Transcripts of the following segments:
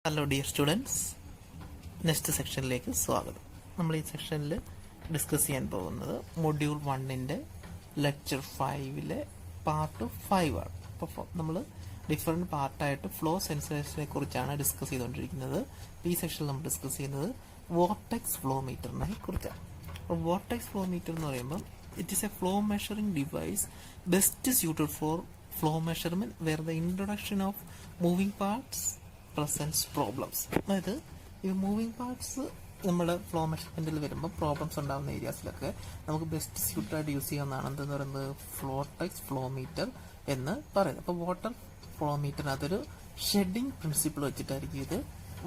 Hello dear students, next സെക്ഷനിലേക്ക് സ്വാഗതം. നമ്മൾ ഈ സെക്ഷനിൽ ഡിസ്കസ് ചെയ്യാൻ പോകുന്നത് മൊഡ്യൂൾ 1-ൻ്റെ ലെക്ചർ 5-ലെ പാർട്ട് 5 ആണ്. അപ്പോൾ നമ്മൾ ഡിഫറെൻറ്റ് പാർട്ടായിട്ട് ഫ്ലോ സെൻസേഴ്സിനെ കുറിച്ചാണ് ഡിസ്കസ് ചെയ്തുകൊണ്ടിരിക്കുന്നത്. ഈ സെക്ഷനിൽ നമ്മൾ ഡിസ്കസ് ചെയ്യുന്നത് വോർട്ടെക്സ് ഫ്ലോ മീറ്ററിനെ കുറിച്ചാണ്. അപ്പോൾ വോർട്ടെക്സ് ഫ്ലോ മീറ്റർ എന്ന് പറയുമ്പം it is a flow measuring device best suited for flow measurement where the introduction of moving parts presents problems. അതായത് ഈ മൂവിംഗ് പാർട്സ് നമ്മുടെ ഫ്ലോ മെഷർമെൻറ്റിൽ വരുമ്പോൾ പ്രോബ്ലംസ് ഉണ്ടാകുന്ന ഏരിയാസിലൊക്കെ നമുക്ക് ബെസ്റ്റ് സ്യൂട്ടായിട്ട് യൂസ് ചെയ്യാവുന്നതാണ് എന്തെന്ന് പറയുന്നത് വോർട്ടെക്സ് ഫ്ലോ മീറ്റർ എന്ന് പറയുന്നത്. അപ്പോൾ വാട്ടർ ഫ്ലോ മീറ്ററിനകത്തൊരു ഷെഡിങ് പ്രിൻസിപ്പിൾ വെച്ചിട്ടായിരിക്കും ഇത്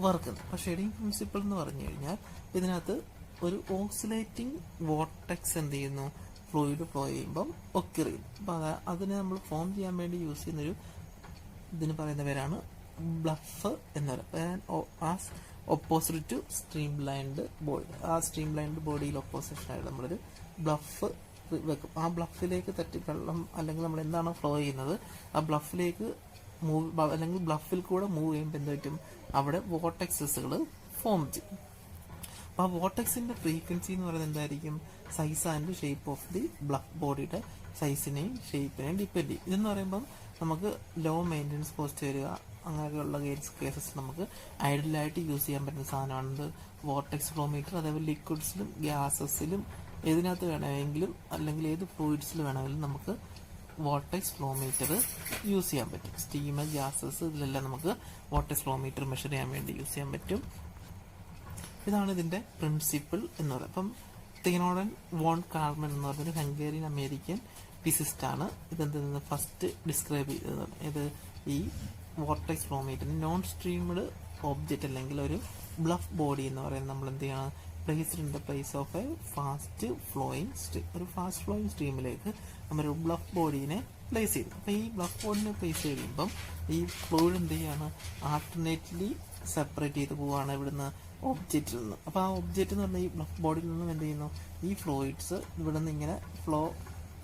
വർക്ക് ചെയ്യുന്നത്. അപ്പോൾ ഷെഡിങ് പ്രിൻസിപ്പിൾ എന്ന് പറഞ്ഞു കഴിഞ്ഞാൽ ഇതിനകത്ത് ഒരു ഓക്സിലേറ്റിംഗ് വോർട്ടെക്സ് എന്ത് ചെയ്യുന്നു, ഫ്ലൂയിഡ് ഫ്ലോ ചെയ്യുമ്പം ഒക്കർ ചെയ്യും. അപ്പോൾ അതിനെ നമ്മൾ ഫോം ചെയ്യാൻ വേണ്ടി യൂസ് ചെയ്യുന്നൊരു ഇതിന് പറയുന്ന പേരാണ് ബ്ലഫ് എന്ന് പറയുന്നത്. As opposite to streamlined body. ആ സ്ട്രീം ലൈൻഡ് ബോഡിയിൽ ഓപ്പോസിഷനായിട്ട് നമ്മളൊരു ബ്ലഫ് വെക്കും. ആ ബ്ലഫിലേക്ക് തട്ടി വെള്ളം അല്ലെങ്കിൽ നമ്മൾ എന്താണോ ഫ്ലോ ചെയ്യുന്നത് ആ ബ്ലഫിലേക്ക് മൂവ് അല്ലെങ്കിൽ ബ്ലഫിൽ കൂടെ മൂവ് ചെയ്യുമ്പോൾ എന്ത് പറ്റും, അവിടെ വോർട്ടെക്സസുകൾ ഫോം ചെയ്യും. അപ്പോൾ ആ വോർട്ടെക്സിന്റെ ഫ്രീക്വൻസി എന്ന് പറയുന്നത് എന്തായിരിക്കും, size and shape of the bluff ബോഡിയുടെ സൈസിനെയും ഷേപ്പിനെയും ഡിപ്പെൻഡ് ചെയ്യും. ഇതെന്ന് പറയുമ്പം നമുക്ക് ലോ മെയിൻ്റെനൻസ് കോസ്റ്റ് വരിക അങ്ങനെയൊക്കെയുള്ള കേസസ് നമുക്ക് ഐഡിയലായിട്ട് യൂസ് ചെയ്യാൻ പറ്റുന്ന സാധനമാണ് വോർട്ടെക്സ് ഫ്ലോ മീറ്റർ. അതേപോലെ ലിക്വിഡ്സിലും ഗ്യാസസിലും ഏതിനകത്ത് വേണമെങ്കിലും അല്ലെങ്കിൽ ഏത് ഫ്ലൂയിഡ്സിൽ വേണമെങ്കിലും നമുക്ക് വോർട്ടെക്സ് ഫ്ലോ മീറ്റർ യൂസ് ചെയ്യാൻ പറ്റും. സ്റ്റീം, ഗ്യാസസ് ഇതിലെല്ലാം നമുക്ക് വോർട്ടെക്സ് ഫ്ലോ മീറ്റർ മെഷർ ചെയ്യാൻ വേണ്ടി യൂസ് ചെയ്യാൻ പറ്റും. ഇതാണ് ഇതിന്റെ പ്രിൻസിപ്പിൾ എന്ന് പറയുന്നത്. അപ്പം തിയനോഡൻ വോൺ കാർമൻ എന്ന് പറഞ്ഞൊരു ഹംഗേറിയൻ അമേരിക്കൻ ഫിസിസ്റ്റ് ആണ് ഇതെന്ത് ഫസ്റ്റ് ഡിസ്ക്രൈബ് ചെയ്തത്. ഇത് ഈ വോർട്ടെക്സ് ഫ്ലോ മീറ്ററിന് നോൺ സ്ട്രീംഡ് ഓബ്ജക്റ്റ് അല്ലെങ്കിൽ ഒരു ബ്ലഫ് ബോഡി എന്ന് പറയുന്നത് നമ്മൾ എന്ത് ചെയ്യണം, placed in the place of A fast flowing stream. ഒരു ഫാസ്റ്റ് ഫ്ലോയിങ് സ്ട്രീമിലേക്ക് നമ്മളൊരു ബ്ലഫ് ബോഡീനെ പ്ലേസ് ചെയ്തു. അപ്പോൾ ഈ ബ്ലഫ് ബോഡിനെ പ്ലേസ് ചെയ്യുമ്പം ഈ ഫ്ലൂയിഡ് എന്ത് ചെയ്യാണ്, ആൾട്ടർനേറ്റ്ലി സെപ്പറേറ്റ് ചെയ്ത് പോവുകയാണ് ഇവിടുന്ന് ഒബ്ജക്റ്റിൽ നിന്ന്. അപ്പോൾ ആ ഒബ്ജക്റ്റ് എന്ന് പറഞ്ഞാൽ ഈ ബ്ലഫ് ബോഡിയിൽ നിന്നും എന്ത് ചെയ്യുന്നു, ഈ ഫ്ലൂയിഡ്സ് ഇവിടെ നിന്ന് ഇങ്ങനെ ഫ്ലോ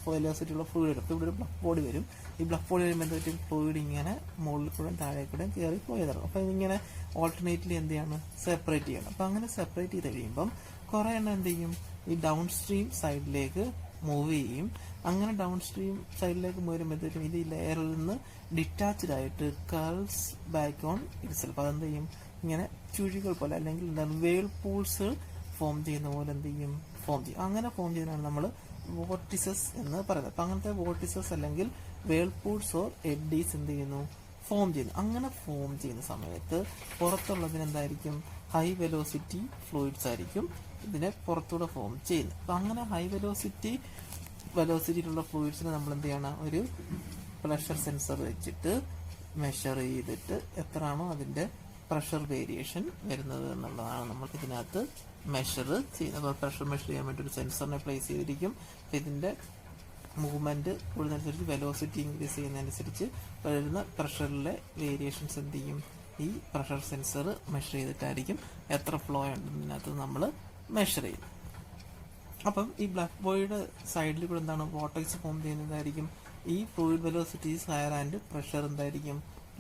വെലോസിറ്റിയുള്ള ഫ്ലൂയിഡ് വരും. അപ്പോൾ ഇവിടെ ഒരു ബ്ലഫ് ബോഡി വരും. ഈ ബ്ലഫ് ബോഡി വരുമ്പോൾ എന്താ പറ്റും, ഫ്ലൂയിഡ് ഇങ്ങനെ മുകളിൽ കൂടെ താഴെ കൂടെ കയറി ഫ്ലോ ചെയ്തിടും. അപ്പോൾ ഇതിങ്ങനെ ഓൾട്ടർനേറ്റ്ലി എന്ത് ചെയ്യാണ്, സെപ്പറേറ്റ് ചെയ്യണം. അപ്പോൾ അങ്ങനെ സെപ്പറേറ്റ് ചെയ്ത് കഴിയുമ്പം കുറേ എണ്ണം എന്ത് ചെയ്യും, ഈ ഡൗൺ സ്ട്രീം സൈഡിലേക്ക് മൂവ് ചെയ്യും. അങ്ങനെ ഡൗൺ സ്ട്രീം സൈഡിലേക്ക് മൂവ് വരുമ്പോഴത്തേക്കും ഇത് ഈ ലെയറിൽ നിന്ന് ഡിറ്റാച്ച്ഡ് ആയിട്ട് കർവ്സ് ബാക്ക് ഓൺ ഇറ്റ്സെൽഫ്. അതെന്ത് ചെയ്യും, ഇങ്ങനെ ചുഴികൾ പോലെ അല്ലെങ്കിൽ എന്താണ് വേൾ പൂൾസ് ഫോം ചെയ്യുന്ന പോലെ എന്ത് ചെയ്യും, ഫോം ചെയ്യും. അങ്ങനെ ഫോം ചെയ്യുന്നതാണ് നമ്മൾ വോർട്ടിസസ് എന്ന് പറയുന്നത്. അപ്പം അങ്ങനത്തെ വോർട്ടിസസ് അല്ലെങ്കിൽ വേൾപൂൾസ് ഓർ എഡ്ഡീസ് എന്ത് ചെയ്യുന്നു, ഫോം ചെയ്യുന്നു. അങ്ങനെ ഫോം ചെയ്യുന്ന സമയത്ത് പുറത്തുള്ളതിന് എന്തായിരിക്കും, ഹൈ വെലോസിറ്റി ഫ്ലൂയിഡ്സ് ആയിരിക്കും ഇതിനെ പുറത്തൂടെ ഫോം ചെയ്യുന്നത്. അപ്പം അങ്ങനെ ഹൈ വെലോസിറ്റിയിലുള്ള ഫ്ലൂയിഡ്സിനെ നമ്മൾ എന്ത് ചെയ്യണം, ഒരു പ്രഷർ സെൻസർ വെച്ചിട്ട് മെഷർ ചെയ്തിട്ട് എത്രയാണോ അതിൻ്റെ പ്രഷർ വേരിയേഷൻ വരുന്നത് എന്നുള്ളതാണ് നമ്മൾ ഇതിനകത്ത് മെഷർ ചെയ്യുന്നത്. അപ്പോൾ പ്രഷർ മെഷർ ചെയ്യാൻ വേണ്ടി ഒരു സെൻസറിനെ പ്ലേസ് ചെയ്തിരിക്കും. ഇതിൻ്റെ മൂവ്മെൻറ്റ് കൂടുന്നതനുസരിച്ച് വെലോസിറ്റി ഇൻക്രീസ് ചെയ്യുന്നതനുസരിച്ച് വരുന്ന പ്രഷറിലെ വേരിയേഷൻസ് എന്ത് ചെയ്യും, ഈ പ്രഷർ സെൻസർ മെഷർ ചെയ്തിട്ടായിരിക്കും എത്ര ഫ്ലോ ഉണ്ടെന്നതിനകത്ത് നമ്മൾ മെഷർ ചെയ്യും. അപ്പം ഈ ബ്ലഫ് ബോഡിയുടെ സൈഡിൽ കൂടെ എന്താണ് വോർട്ടെക്സ് ഫോം ചെയ്യുന്നതായിരിക്കും. ഈ fluid velocities higher and pressure എന്തായിരിക്കും,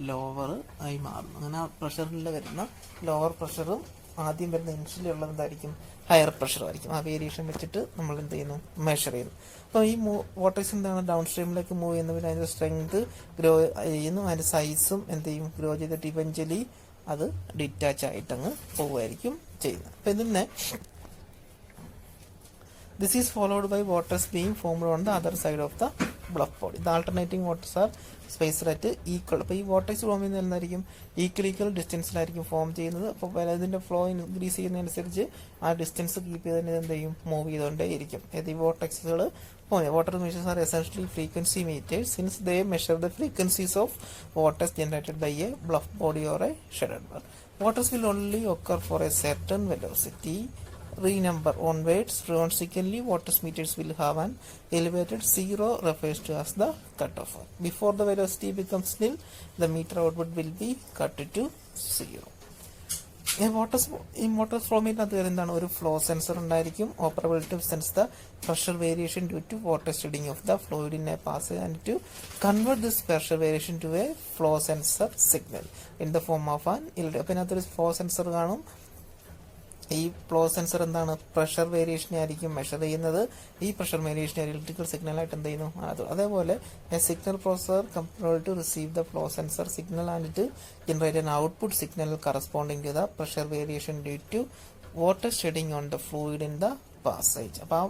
ലോവർ ആയി മാറുന്നു. അങ്ങനെ ആ പ്രഷറിൽ വരുന്ന ലോവർ പ്രഷറും ആദ്യം വരുന്ന ഇനിഷ്യലി ഉള്ളത് എന്തായിരിക്കും, ഹയർ പ്രഷറും ആയിരിക്കും. ആ വേരിയേഷൻ വെച്ചിട്ട് നമ്മൾ എന്ത് ചെയ്യുന്നു, മെഷർ ചെയ്യുന്നു. അപ്പോൾ ഈ വോർട്ടെക്സ് എന്താണ് ഡൗൺ സ്ട്രീമിലേക്ക് മൂവ് ചെയ്യുന്നതിന് അതിൻ്റെ സ്ട്രെങ്ത് ഗ്രോ ചെയ്യുന്നു, അതിൻ്റെ സൈസും എന്ത് ചെയ്യും, ഗ്രോ ചെയ്തിട്ട് ഇവഞ്ച്വലി അത് ഡിറ്റാച്ച് ആയിട്ടങ്ങ് പോവുമായിരിക്കും ചെയ്യുന്നത്. അപ്പോൾ ഇതിനെ this is followed by waters being formed on the other side of the bluff body. The alternating waters are spaced at equal. അപ്പോൾ ഈ വോർട്ടെക്സ് ഫോം ചെയ്യുന്നത് എന്തായിരിക്കും, ഈക്വൽ ഡിസ്റ്റൻസിലായിരിക്കും ഫോം ചെയ്യുന്നത്. അപ്പോൾ അതിൻ്റെ ഫ്ലോ ഇൻക്രീസ് ചെയ്യുന്നതനുസരിച്ച് ആ ഡിസ്റ്റൻസ് കീപ്പ് ചെയ്തതിന് എന്ത് ചെയ്യും, മൂവ് ചെയ്തുകൊണ്ടേ ഇരിക്കും. ഈ വോർട്ടെക്സുകൾ water measures are essentially frequency meters since they measure the frequencies of waters generated by a bluff body or a shaded bar. Waters will only occur for a certain velocity renumber onwards. Consequently, water meters will have an elevated zero referred to as the cutoff. Before the velocity becomes nil, the meter output will be cut to zero. ഈ motor flow മീറ്ററിനകത്ത് എന്താണ് ഒരു flow sensor ഉണ്ടായിരിക്കും, operable to sense the pressure variation due to water shedding of the fluid in a passage and to convert this pressure variation to a flow sensor signal in the form of an LED. അപ്പോൾ ഇതിനകത്തൊരു flow sensor കാണും. ഈ flow sensor എന്താണ് pressure വേരിയേഷനെ ആയിരിക്കും measure ചെയ്യുന്നത്. ഈ pressure variation electrical സിഗ്നലായിട്ട് എന്ത് ചെയ്യുന്നു അതേപോലെ a signal processor control to receive the flow sensor signal and to generate an output signal corresponding to the pressure variation due to water shedding on the fluid in the passage. അപ്പോൾ ആ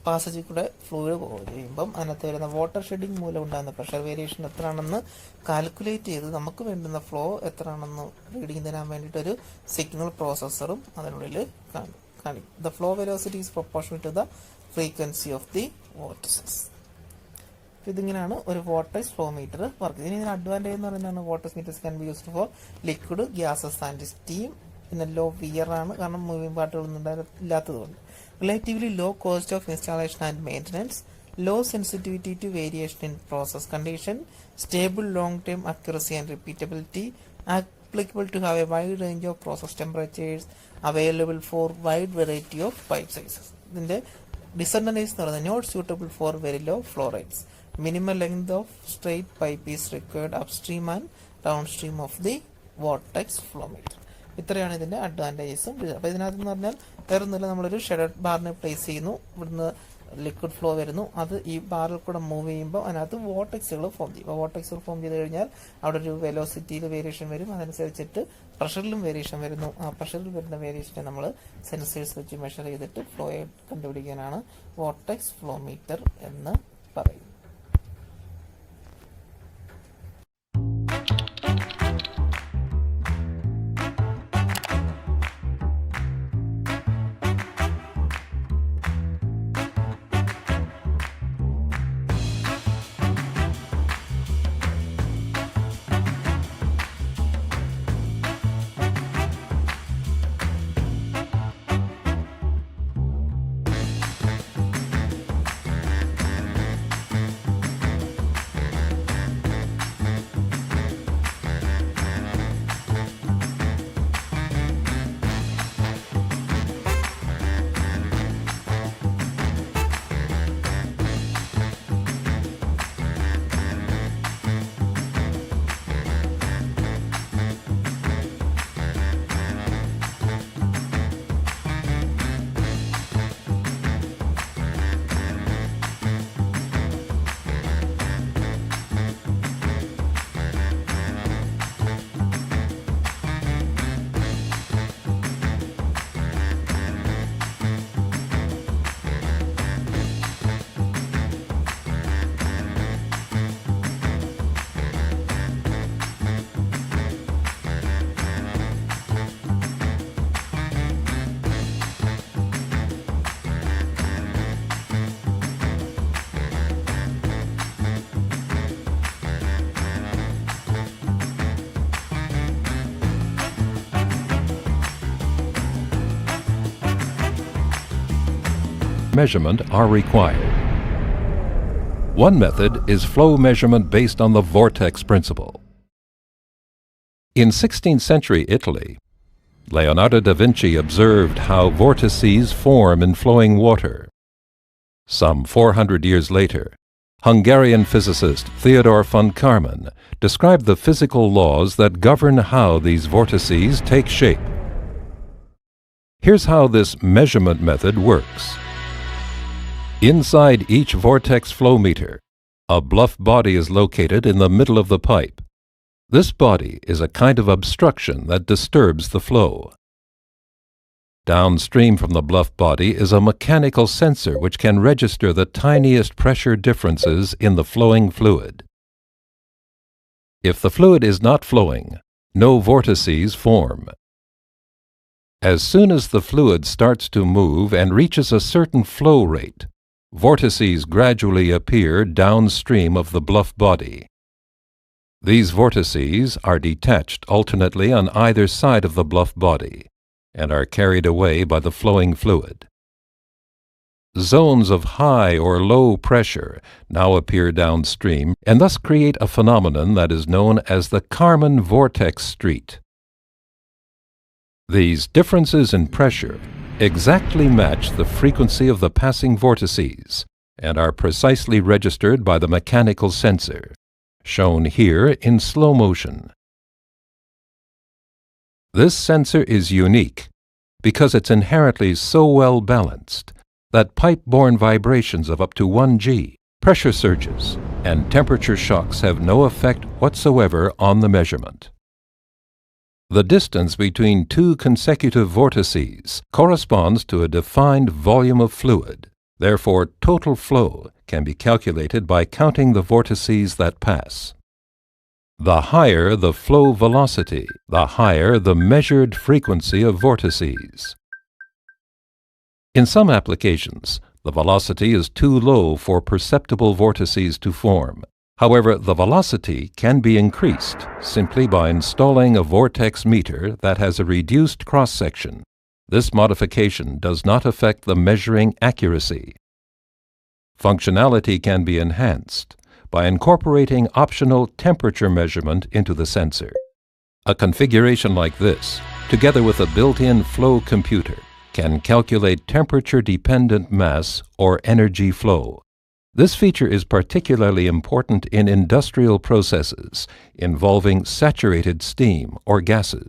പാസേജിൽ കൂടെ fluid കഴിയുമ്പം അതിനകത്ത് വരുന്ന water shedding മൂലം ഉണ്ടാകുന്ന pressure variation എത്രയാണെന്ന് calculate ചെയ്ത് നമുക്ക് വേണ്ടുന്ന ഫ്ലോ എത്രയാണെന്ന് റീഡിങ് തരാൻ വേണ്ടിയിട്ടൊരു സിഗ്നൽ പ്രോസസ്സറും അതിനുള്ളിൽ കാണിക്കും. The flow velocity is proportional to the frequency of the vortices. ഇതിങ്ങനെയാണ് ഒരു വോർട്ടേജ് ഫ്ലോ മീറ്റർ വർക്ക്. ഇതിന് അഡ്വാൻറ്റേജ് എന്ന് പറയുന്നതാണ് vortex meters can be used for liquid, gases and steam. പിന്നെ ലോ വിയർ ആണ്, കാരണം മൂവിംഗ് പാർട്ടുകളൊന്നും ഇല്ലാത്തതുകൊണ്ട്. Relatively low cost of installation and maintenance, low sensitivity to variation in process condition, stable long-term accuracy and repeatability, applicable to have a wide range of process temperatures, available for wide variety of pipe sizes. ഇതിന്റെ disadvantage എന്ന് പറയുന്നത് not suitable for very low flow rates. Minimal length of straight pipe is required upstream and downstream of the vortex flow meter. ഇത്രയാണ് ഇതിന്റെ അഡ്വാൻറ്റേജസും. അപ്പോൾ ഇതിനകത്ത് എന്ന് പറഞ്ഞാൽ വേറൊന്നുമില്ല, നമ്മളൊരു ഷെഡഡ് ബാറിനെ പ്ലേസ് ചെയ്യുന്നു, ഇവിടുന്ന് ലിക്വിഡ് ഫ്ലോ വരുന്നു, അത് ഈ ബാറിൽ കൂടെ മൂവ് ചെയ്യുമ്പോൾ അതിനകത്ത് വോർട്ടെക്സുകൾ ഫോം ചെയ്യും. അപ്പോൾ വോർട്ടെക്സുകൾ ഫോം ചെയ്ത് കഴിഞ്ഞാൽ അവിടെ ഒരു വെലോസിറ്റിയിൽ വേരിയേഷൻ വരും, അതനുസരിച്ചിട്ട് പ്രഷറിലും വേരിയേഷൻ വരുന്നു. ആ പ്രഷറിൽ വരുന്ന വേരിയേഷനെ നമ്മൾ സെൻസേഴ്സ് വെച്ച് മെഷർ ചെയ്തിട്ട് ഫ്ലോ കണ്ടുപിടിക്കാനാണ് വോർട്ടെക്സ് ഫ്ലോ മീറ്റർ എന്ന് പറയുന്നത്. Measurement are required. One method is flow measurement based on the vortex principle. In 16th century Italy, Leonardo da Vinci observed how vortices form in flowing water. Some 400 years later, Hungarian physicist Theodor von Karman described the physical laws that govern how these vortices take shape. Here's how this measurement method works. Inside each vortex flow meter, a bluff body is located in the middle of the pipe. This body is a kind of obstruction that disturbs the flow. Downstream from the bluff body is a mechanical sensor which can register the tiniest pressure differences in the flowing fluid. If the fluid is not flowing, no vortices form. As soon as the fluid starts to move and reaches a certain flow rate, vortices gradually appear downstream of the bluff body. These vortices are detached alternately on either side of the bluff body and are carried away by the flowing fluid. Zones of high or low pressure now appear downstream and thus create a phenomenon that is known as the Karman vortex street. These differences in pressure exactly match the frequency of the passing vortices and are precisely registered by the mechanical sensor, shown here in slow motion. This sensor is unique because it's inherently so well balanced that pipe-borne vibrations of up to 1 G, pressure surges, and temperature shocks have no effect whatsoever on the measurement. The distance between two consecutive vortices corresponds to a defined volume of fluid. Therefore, total flow can be calculated by counting the vortices that pass. The higher the flow velocity, the higher the measured frequency of vortices. In some applications, the velocity is too low for perceptible vortices to form. However, the velocity can be increased simply by installing a vortex meter that has a reduced cross-section. This modification does not affect the measuring accuracy. Functionality can be enhanced by incorporating optional temperature measurement into the sensor. A configuration like this, together with a built-in flow computer, can calculate temperature-dependent mass or energy flow. This feature is particularly important in industrial processes involving saturated steam or gases.